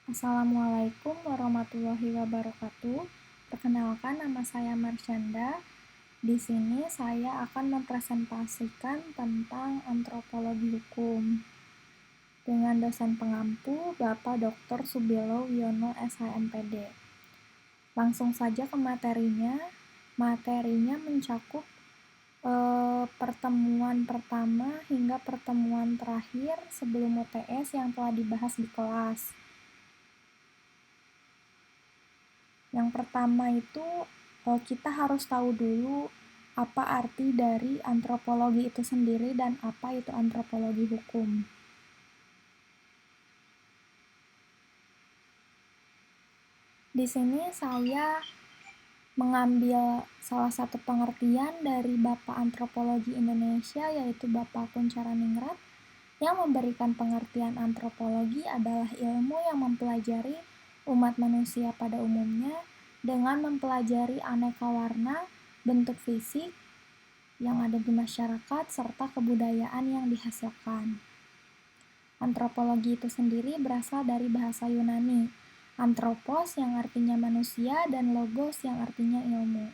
Assalamualaikum warahmatullahi wabarakatuh. Perkenalkan, nama saya Marsyanda. Di sini saya akan mempresentasikan tentang antropologi hukum dengan dosen pengampu Bapak Dr. Subelo Wiono SHMPD. Langsung saja ke materinya. Materinya mencakup pertemuan pertama hingga pertemuan terakhir sebelum UTS yang telah dibahas di kelas. Yang pertama itu kita harus tahu dulu apa arti dari antropologi itu sendiri dan apa itu antropologi hukum. Di sini saya mengambil salah satu pengertian dari Bapak Antropologi Indonesia, yaitu Bapak Kuncharaningrat, yang memberikan pengertian antropologi adalah ilmu yang mempelajari umat manusia pada umumnya dengan mempelajari aneka warna, bentuk fisik yang ada di masyarakat, serta kebudayaan yang dihasilkan. Antropologi itu sendiri berasal dari bahasa Yunani, anthropos yang artinya manusia dan logos yang artinya ilmu.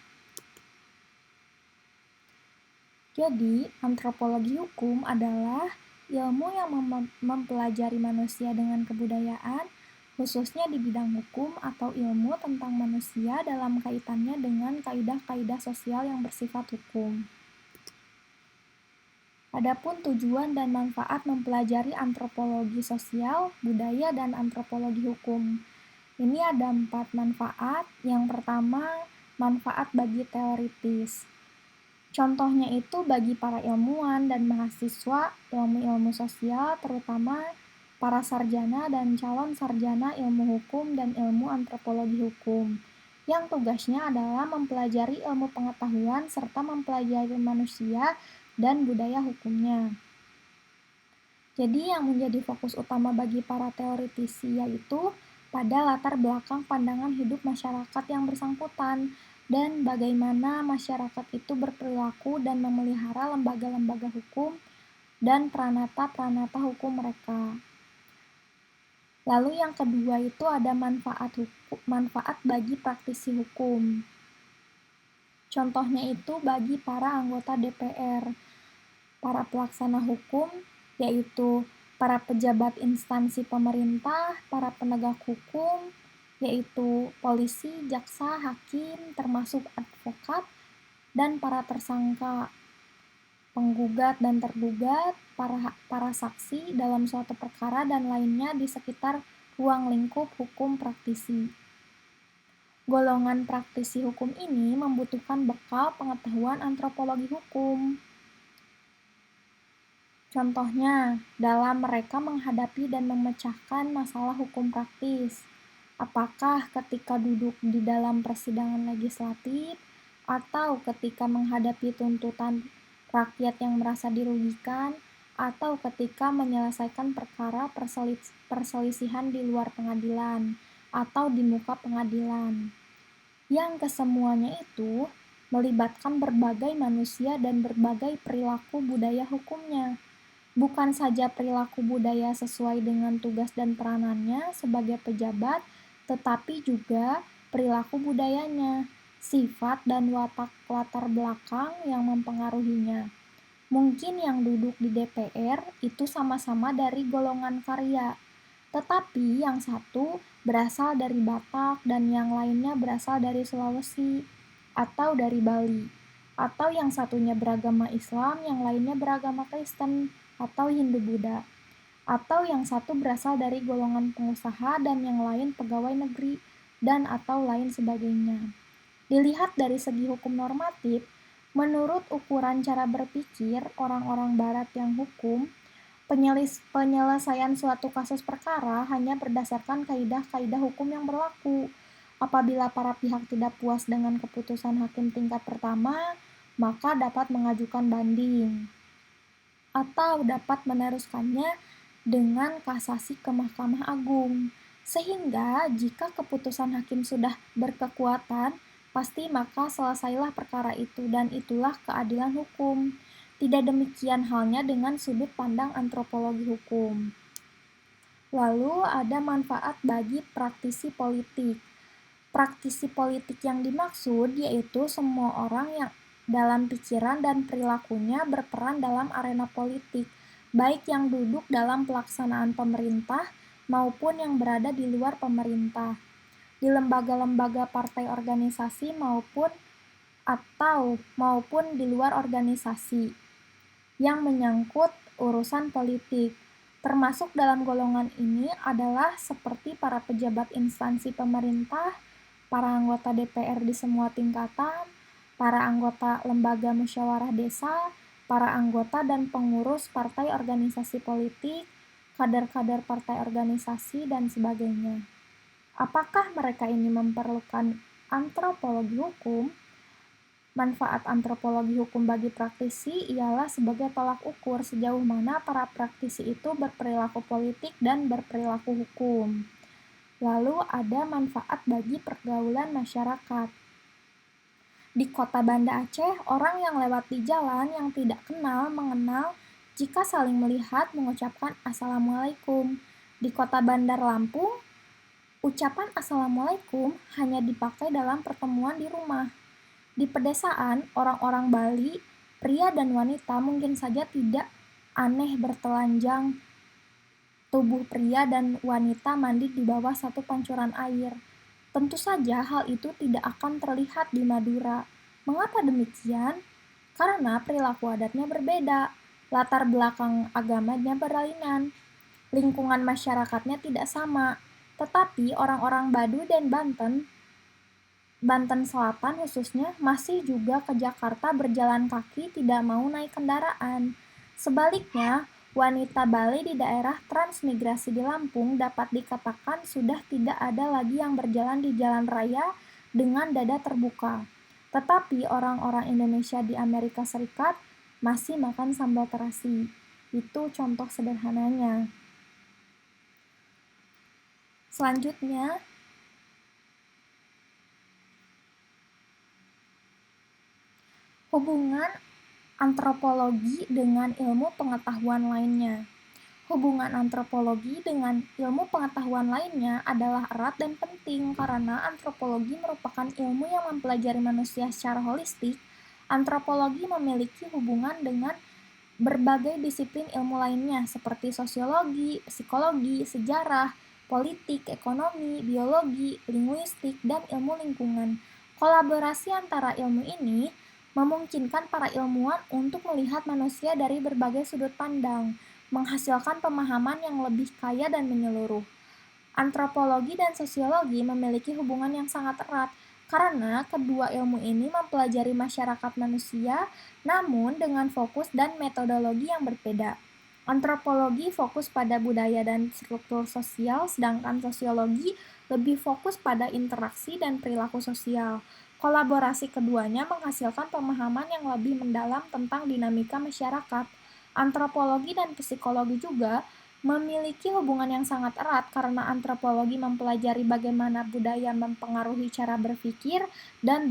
Jadi, antropologi hukum adalah ilmu yang mempelajari manusia dengan kebudayaan, khususnya di bidang hukum atau ilmu tentang manusia dalam kaitannya dengan kaidah-kaidah sosial yang bersifat hukum. Adapun tujuan dan manfaat mempelajari antropologi sosial, budaya, dan antropologi hukum. Ini ada 4 manfaat. Yang pertama, manfaat bagi teoritis. Contohnya itu bagi para ilmuwan dan mahasiswa ilmu-ilmu sosial, terutama para sarjana dan calon sarjana ilmu hukum dan ilmu antropologi hukum, yang tugasnya adalah mempelajari ilmu pengetahuan serta mempelajari manusia dan budaya hukumnya. Jadi yang menjadi fokus utama bagi para teoritisi yaitu pada latar belakang pandangan hidup masyarakat yang bersangkutan dan bagaimana masyarakat itu berperilaku dan memelihara lembaga-lembaga hukum dan pranata-pranata hukum mereka. Lalu yang kedua itu ada manfaat bagi praktisi hukum. Contohnya itu bagi para anggota DPR, para pelaksana hukum, yaitu para pejabat instansi pemerintah, para penegak hukum, yaitu polisi, jaksa, hakim, termasuk advokat, dan para tersangka, penggugat dan tergugat, para saksi dalam suatu perkara dan lainnya di sekitar ruang lingkup hukum praktisi. Golongan praktisi hukum ini membutuhkan bekal pengetahuan antropologi hukum. Contohnya, dalam mereka menghadapi dan memecahkan masalah hukum praktis. Apakah ketika duduk di dalam persidangan legislatif, atau ketika menghadapi tuntutan rakyat yang merasa dirugikan, atau ketika menyelesaikan perkara perselisihan di luar pengadilan, atau di muka pengadilan. Yang kesemuanya itu melibatkan berbagai manusia dan berbagai perilaku budaya hukumnya. Bukan saja perilaku budaya sesuai dengan tugas dan peranannya sebagai pejabat, tetapi juga perilaku budayanya, sifat dan watak latar belakang yang mempengaruhinya. Mungkin yang duduk di DPR itu sama-sama dari golongan karya, tetapi yang satu berasal dari Batak dan yang lainnya berasal dari Sulawesi atau dari Bali, atau yang satunya beragama Islam, yang lainnya beragama Kristen atau Hindu-Buddha, atau yang satu berasal dari golongan pengusaha dan yang lain pegawai negeri, dan atau lain sebagainya. Dilihat dari segi hukum normatif, menurut ukuran cara berpikir orang-orang barat yang hukum, penyelesaian suatu kasus perkara hanya berdasarkan kaidah-kaidah hukum yang berlaku. Apabila para pihak tidak puas dengan keputusan hakim tingkat pertama, maka dapat mengajukan banding atau dapat meneruskannya dengan kasasi ke Mahkamah Agung. Sehingga jika keputusan hakim sudah berkekuatan, pasti maka selesailah perkara itu dan itulah keadilan hukum. Tidak demikian halnya dengan sudut pandang antropologi hukum. Lalu ada manfaat bagi praktisi politik. Praktisi politik yang dimaksud yaitu semua orang yang dalam pikiran dan perilakunya berperan dalam arena politik, baik yang duduk dalam pelaksanaan pemerintah maupun yang berada di luar pemerintah, di lembaga-lembaga partai organisasi maupun di luar organisasi yang menyangkut urusan politik. Termasuk dalam golongan ini adalah seperti para pejabat instansi pemerintah, para anggota DPR di semua tingkatan, para anggota lembaga musyawarah desa, para anggota dan pengurus partai organisasi politik, kader-kader partai organisasi, dan sebagainya. Apakah mereka ini memerlukan antropologi hukum? Manfaat antropologi hukum bagi praktisi ialah sebagai tolak ukur sejauh mana para praktisi itu berperilaku politik dan berperilaku hukum. Lalu ada manfaat bagi pergaulan masyarakat. Di kota Banda Aceh, orang yang lewat di jalan yang tidak kenal mengenal jika saling melihat mengucapkan Assalamualaikum. Di kota Bandar Lampung, ucapan Assalamualaikum hanya dipakai dalam pertemuan di rumah. Di pedesaan, orang-orang Bali, pria dan wanita mungkin saja tidak aneh bertelanjang tubuh pria dan wanita mandi di bawah satu pancuran air. Tentu saja hal itu tidak akan terlihat di Madura. Mengapa demikian? Karena perilaku adatnya berbeda, latar belakang agamanya berlainan, lingkungan masyarakatnya tidak sama. Tetapi orang-orang Baduy dan Banten Selatan khususnya, masih juga ke Jakarta berjalan kaki tidak mau naik kendaraan. Sebaliknya, wanita Bali di daerah transmigrasi di Lampung dapat dikatakan sudah tidak ada lagi yang berjalan di jalan raya dengan dada terbuka. Tetapi orang-orang Indonesia di Amerika Serikat masih makan sambal terasi. Itu contoh sederhananya. Selanjutnya, hubungan antropologi dengan ilmu pengetahuan lainnya. Hubungan antropologi dengan ilmu pengetahuan lainnya adalah erat dan penting karena antropologi merupakan ilmu yang mempelajari manusia secara holistik. Antropologi memiliki hubungan dengan berbagai disiplin ilmu lainnya seperti sosiologi, psikologi, sejarah, politik, ekonomi, biologi, linguistik, dan ilmu lingkungan. Kolaborasi antara ilmu ini memungkinkan para ilmuwan untuk melihat manusia dari berbagai sudut pandang, menghasilkan pemahaman yang lebih kaya dan menyeluruh. Antropologi dan sosiologi memiliki hubungan yang sangat erat karena kedua ilmu ini mempelajari masyarakat manusia, namun dengan fokus dan metodologi yang berbeda. Antropologi fokus pada budaya dan struktur sosial, sedangkan sosiologi lebih fokus pada interaksi dan perilaku sosial. Kolaborasi keduanya menghasilkan pemahaman yang lebih mendalam tentang dinamika masyarakat. Antropologi dan psikologi juga memiliki hubungan yang sangat erat karena antropologi mempelajari bagaimana budaya mempengaruhi cara berpikir dan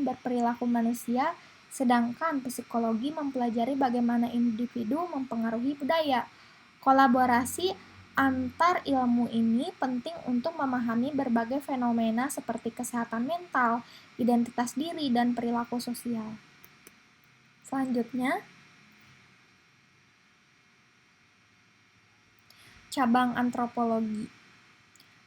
berperilaku manusia, sedangkan psikologi mempelajari bagaimana individu mempengaruhi budaya. Kolaborasi antar ilmu ini penting untuk memahami berbagai fenomena seperti kesehatan mental, identitas diri, dan perilaku sosial. Selanjutnya, cabang antropologi.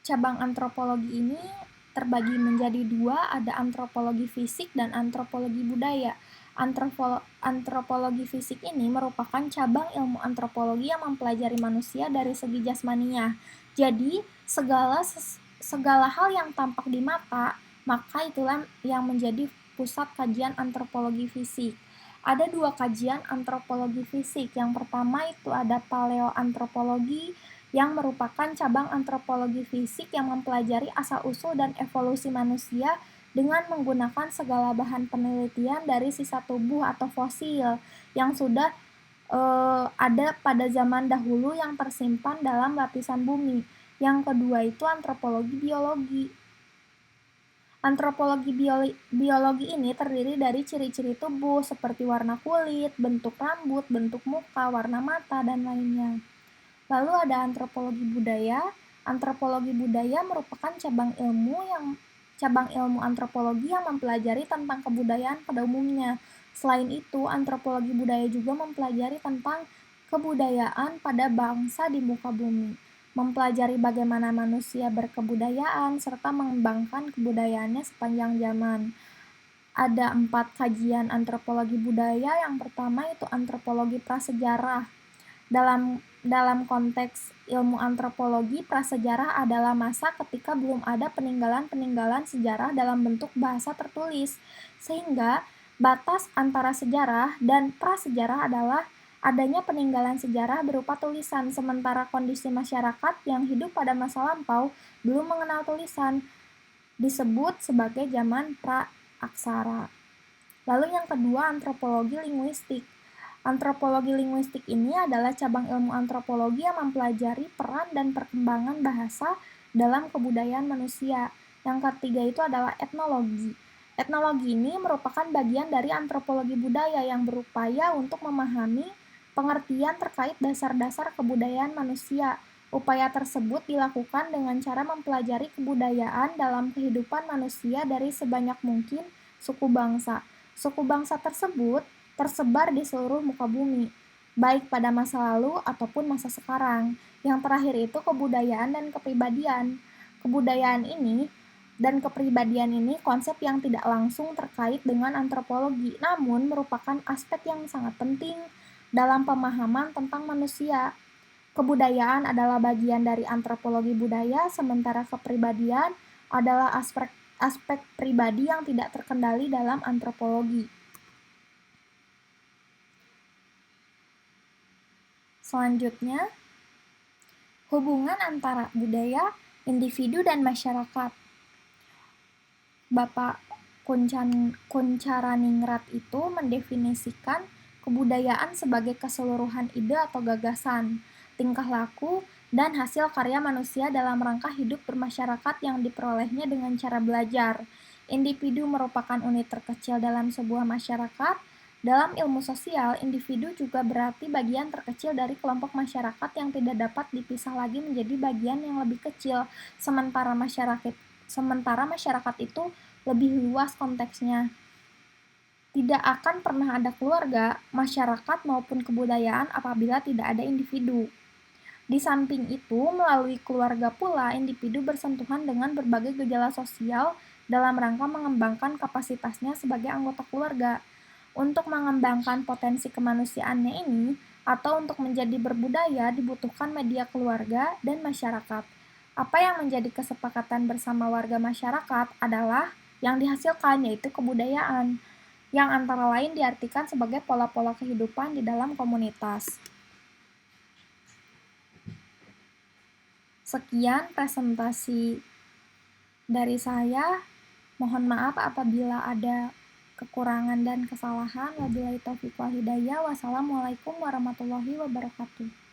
Cabang antropologi ini terbagi menjadi dua, ada antropologi fisik dan antropologi budaya. Antropologi fisik ini merupakan cabang ilmu antropologi yang mempelajari manusia dari segi jasmaniah. Jadi, segala hal yang tampak di mata, maka itulah yang menjadi pusat kajian antropologi fisik. Ada dua kajian antropologi fisik. Yang pertama itu ada paleoantropologi, yang merupakan cabang antropologi fisik yang mempelajari asal-usul dan evolusi manusia dengan menggunakan segala bahan penelitian dari sisa tubuh atau fosil yang sudah ada pada zaman dahulu yang tersimpan dalam lapisan bumi. Yang kedua itu antropologi biologi. Antropologi biologi ini terdiri dari ciri-ciri tubuh seperti warna kulit, bentuk rambut, bentuk muka, warna mata, dan lainnya. Lalu ada antropologi budaya. Antropologi budaya merupakan cabang ilmu antropologi yang mempelajari tentang kebudayaan pada umumnya. Selain itu, antropologi budaya juga mempelajari tentang kebudayaan pada bangsa di muka bumi, mempelajari bagaimana manusia berkebudayaan serta mengembangkan kebudayaannya sepanjang zaman. Ada 4 kajian antropologi budaya. Yang pertama itu antropologi prasejarah. Dalam konteks ilmu antropologi, prasejarah adalah masa ketika belum ada peninggalan-peninggalan sejarah dalam bentuk bahasa tertulis, sehingga batas antara sejarah dan prasejarah adalah adanya peninggalan sejarah berupa tulisan, sementara kondisi masyarakat yang hidup pada masa lampau belum mengenal tulisan, disebut sebagai zaman pra-aksara. Lalu yang kedua, antropologi linguistik. Antropologi linguistik ini adalah cabang ilmu antropologi yang mempelajari peran dan perkembangan bahasa dalam kebudayaan manusia. Yang ketiga itu adalah etnologi. Etnologi ini merupakan bagian dari antropologi budaya yang berupaya untuk memahami pengertian terkait dasar-dasar kebudayaan manusia. Upaya tersebut dilakukan dengan cara mempelajari kebudayaan dalam kehidupan manusia dari sebanyak mungkin suku bangsa. Suku bangsa tersebut tersebar di seluruh muka bumi, baik pada masa lalu ataupun masa sekarang. Yang terakhir itu kebudayaan dan kepribadian. Kebudayaan ini dan kepribadian ini konsep yang tidak langsung terkait dengan antropologi, namun merupakan aspek yang sangat penting dalam pemahaman tentang manusia. Kebudayaan adalah bagian dari antropologi budaya, sementara kepribadian adalah aspek pribadi yang tidak terkendali dalam antropologi. Selanjutnya, hubungan antara budaya, individu, dan masyarakat. Bapak Kuncharaningrat itu mendefinisikan kebudayaan sebagai keseluruhan ide atau gagasan, tingkah laku, dan hasil karya manusia dalam rangka hidup bermasyarakat yang diperolehnya dengan cara belajar. Individu merupakan unit terkecil dalam sebuah masyarakat. Dalam ilmu sosial, individu juga berarti bagian terkecil dari kelompok masyarakat yang tidak dapat dipisah lagi menjadi bagian yang lebih kecil, sementara masyarakat itu lebih luas konteksnya. Tidak akan pernah ada keluarga, masyarakat, maupun kebudayaan apabila tidak ada individu. Di samping itu, melalui keluarga pula, individu bersentuhan dengan berbagai gejala sosial dalam rangka mengembangkan kapasitasnya sebagai anggota keluarga. Untuk mengembangkan potensi kemanusiaannya ini, atau untuk menjadi berbudaya, dibutuhkan media keluarga dan masyarakat. Apa yang menjadi kesepakatan bersama warga masyarakat adalah yang dihasilkan, yaitu kebudayaan, yang antara lain diartikan sebagai pola-pola kehidupan di dalam komunitas. Sekian presentasi dari saya. Mohon maaf apabila ada kekurangan dan kesalahan. Wabillahi taufiq wal hidayah. Wassalamualaikum warahmatullahi wabarakatuh.